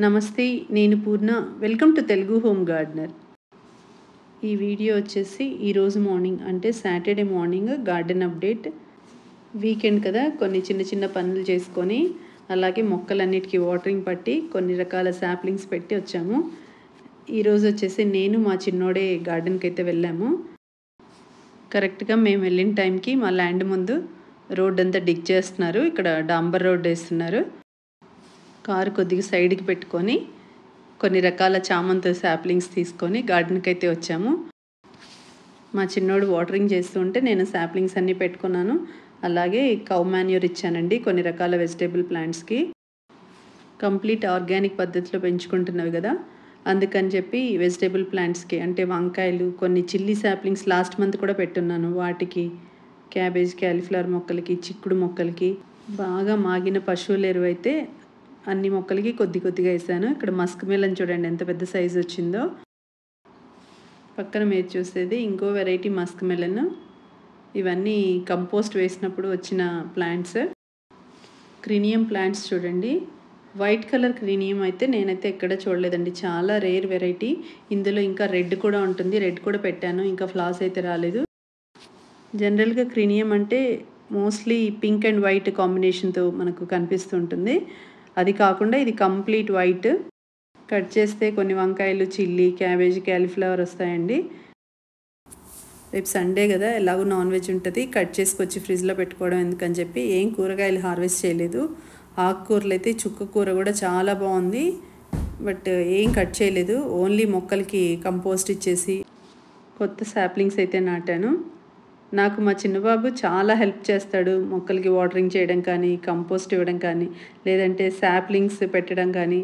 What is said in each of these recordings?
నమస్తే, నేను Purna. Welcome to Telugu home gardener. ఈ వీడియో వచ్చేసి ఈరోజు మార్నింగ్ అంటే Saturday morning garden update. Weekend కదా, కొన్ని చిన్న చిన్న పనులు చేసుకొని అలాగే మొక్కలన్నిటికీ వాటరింగ్ పట్టి కొన్ని రకాల శాప్లింగ్స్ పెట్టి వచ్చాము. ఈరోజు వచ్చేసి నేను మా చిన్నోడే గార్డెన్కి అయితే వెళ్ళాము. కరెక్ట్గా మేము వెళ్ళిన టైంకి మా ల్యాండ్ ముందు రోడ్ అంతా డిగ్ చేస్తున్నారు. ఇక్కడ డాంబర్ రోడ్ వేస్తున్నారు. కారు కొద్దిగా సైడ్కి పెట్టుకొని కొన్ని రకాల చామంతి శాప్లింగ్స్ తీసుకొని గార్డెన్కి అయితే వచ్చాము. మా చిన్నోడు వాటరింగ్ చేస్తూ ఉంటే నేను శాప్లింగ్స్ అన్నీ పెట్టుకున్నాను. అలాగే కౌ మాన్యూర్ ఇచ్చానండి కొన్ని రకాల వెజిటేబుల్ ప్లాంట్స్కి. కంప్లీట్ ఆర్గానిక్ పద్ధతిలో పెంచుకుంటున్నవి కదా, అందుకని చెప్పి వెజిటేబుల్ ప్లాంట్స్కి అంటే వంకాయలు, కొన్ని చిల్లీ శాప్లింగ్స్ లాస్ట్ మంత్ కూడా పెట్టున్నాను. వాటికి క్యాబేజ్, క్యాలీఫ్లవర్ మొక్కలకి, చిక్కుడు మొక్కలకి, బాగా మాగిన పశువుల ఎరువు అయితే అన్ని మొక్కలకి కొద్ది కొద్దిగా వేసాను. ఇక్కడ మస్క్ మెలన్ చూడండి ఎంత పెద్ద సైజు వచ్చిందో. పక్కన మీరు చూసేది ఇంకో వెరైటీ మస్క్ మెలన్. ఇవన్నీ కంపోస్ట్ వేసినప్పుడు వచ్చిన ప్లాంట్స్. క్రీనియం ప్లాంట్స్ చూడండి. వైట్ కలర్ క్రీనియం అయితే నేనైతే ఎక్కడ చూడలేదండి, చాలా రేర్ వెరైటీ. ఇందులో ఇంకా రెడ్ కూడా ఉంటుంది, రెడ్ కూడా పెట్టాను, ఇంకా ఫ్లవర్స్ అయితే రాలేదు. జనరల్గా క్రీనియం అంటే మోస్ట్లీ పింక్ అండ్ వైట్ కాంబినేషన్తో మనకు కనిపిస్తుంటుంది. అది కాకుండా ఇది కంప్లీట్ వైట్. కట్ చేస్తే కొన్ని వంకాయలు, చిల్లీ, క్యాబేజ్, క్యాలీఫ్లవర్ వస్తాయండి. రేపు సండే కదా, ఎలాగో నాన్ వెజ్ ఉంటుంది, కట్ చేసుకొచ్చి ఫ్రిడ్జ్లో పెట్టుకోవడం ఎందుకని చెప్పి ఏం కూరగాయలు హార్వెస్ట్ చేయలేదు. ఆకుకూరలు అయితే చుక్క కూర కూడా చాలా బాగుంది, బట్ ఏం కట్ చేయలేదు. ఓన్లీ మొక్కలకి కంపోస్ట్ ఇచ్చేసి కొత్త శాప్లింగ్స్ అయితే నాటాను. నాకు మా చిన్నబాబు చాలా హెల్ప్ చేస్తాడు మొక్కలకి వాటరింగ్ చేయడం కానీ, కంపోస్ట్ ఇవ్వడం కానీ, లేదంటే శాప్లింగ్స్ పెట్టడం కానీ,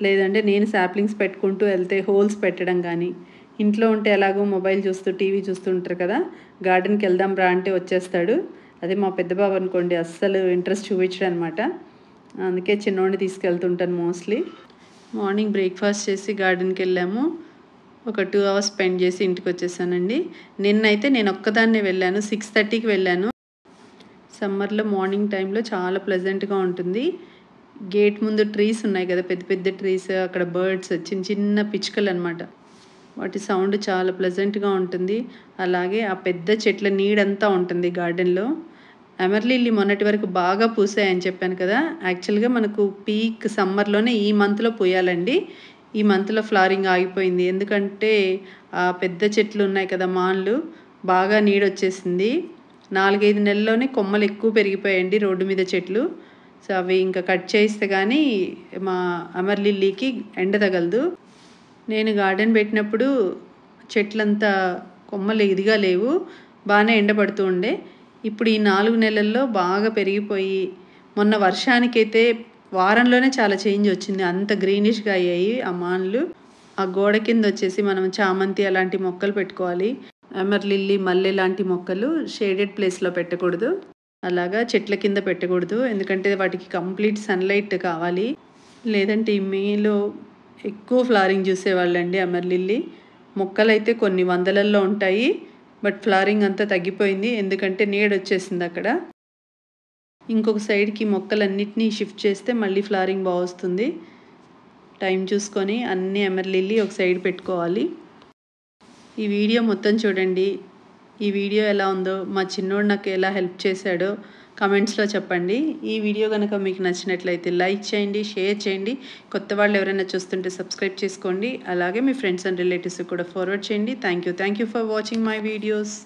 లేదంటే నేను శాప్లింగ్స్ పెట్టుకుంటూ వెళ్తే హోల్స్ పెట్టడం కానీ. ఇంట్లో ఉంటే ఎలాగో మొబైల్ చూస్తూ టీవీ చూస్తూ ఉంటారు కదా, గార్డెన్కి వెళ్దాం రా అంటే వచ్చేస్తాడు. అదే మా పెద్ద బాబు అనుకోండి అస్సలు ఇంట్రెస్ట్ చూపించడం అనమాట. అందుకే చిన్నోడిని తీసుకెళ్తుంటాను మోస్ట్లీ. మార్నింగ్ బ్రేక్ఫాస్ట్ చేసి గార్డెన్కి వెళ్ళాము. ఒక 2 hours స్పెండ్ చేసి ఇంటికి వచ్చేసానండి. నిన్నైతే నేను ఒక్కదాన్నే వెళ్ళాను, 6:30కి వెళ్ళాను. సమ్మర్లో మార్నింగ్ టైంలో చాలా ప్లెజెంట్గా ఉంటుంది. గేట్ ముందు ట్రీస్ ఉన్నాయి కదా, పెద్ద పెద్ద ట్రీస్, అక్కడ బర్డ్స్, చిన్న చిన్న పిచ్చుకలు అనమాట. వాటి సౌండ్ చాలా ప్లెజెంట్గా ఉంటుంది. అలాగే ఆ పెద్ద చెట్ల నీడంతా ఉంటుంది గార్డెన్లో. ఎమర్లిల్లీ మొన్నటి వరకు బాగా పూసాయని చెప్పాను కదా, యాక్చువల్గా మనకు పీక్ సమ్మర్లోనే ఈ మంత్లో పూయాలండి. ఈ మంత్లో ఫ్లవరింగ్ ఆగిపోయింది. ఎందుకంటే ఆ పెద్ద చెట్లు ఉన్నాయి కదా, మాన్లు, బాగా నీడొచ్చేసింది. 4-5 నెలల్లోనే కొమ్మలు ఎక్కువ పెరిగిపోయాయండి రోడ్డు మీద చెట్లు. సో అవి ఇంకా కట్ చేస్తే కానీ మా అమర్లిల్లీకి ఎండ తగలదు. నేను గార్డెన్ పెట్టినప్పుడు చెట్లంతా కొమ్మలు ఇదిగా లేవు, బాగానే ఎండపడుతూ ఉండే. ఇప్పుడు ఈ 4 నెలల్లో బాగా పెరిగిపోయి మొన్న వర్షానికైతే వారంలోనే చాలా చేంజ్ వచ్చింది. అంత గ్రీనిష్గా అయ్యాయి ఆ మాన్లు. ఆ గోడ కింద వచ్చేసి మనం చామంతి అలాంటి మొక్కలు పెట్టుకోవాలి. ఎమర్లిల్లీ, మల్లె లాంటి మొక్కలు షేడెడ్ ప్లేస్లో పెట్టకూడదు, అలాగా చెట్ల కింద పెట్టకూడదు. ఎందుకంటే వాటికి కంప్లీట్ సన్లైట్ కావాలి. లేదంటే ఈ మేలో ఎక్కువ ఫ్లవరింగ్ చూసేవాళ్ళండి ఎమర్లిల్లీ. మొక్కలు అయితే కొన్ని వందలల్లో ఉంటాయి, బట్ ఫ్లవరింగ్ అంతా తగ్గిపోయింది ఎందుకంటే నీడ వచ్చేసింది అక్కడ. ఇంకొక సైడ్కి మొక్కలన్నిటినీ షిఫ్ట్ చేస్తే మళ్ళీ ఫ్లవరింగ్ బాగా వస్తుంది. టైం చూసుకొని అన్ని ఎమర్లిల్లీ ఒక సైడ్ పెట్టుకోవాలి. ఈ వీడియో మొత్తం చూడండి. ఈ వీడియో ఎలా ఉందో, మా చిన్నోడు నాకు ఎలా హెల్ప్ చేశాడో కమెంట్స్లో చెప్పండి. ఈ వీడియో కనుక మీకు నచ్చినట్లయితే లైక్ చేయండి, షేర్ చేయండి. కొత్త వాళ్ళు ఎవరైనా చూస్తుంటే సబ్స్క్రైబ్ చేసుకోండి. అలాగే మీ ఫ్రెండ్స్ అండ్ రిలేటివ్స్ కూడా ఫార్వర్డ్ చేయండి. Thank you for watching my videos.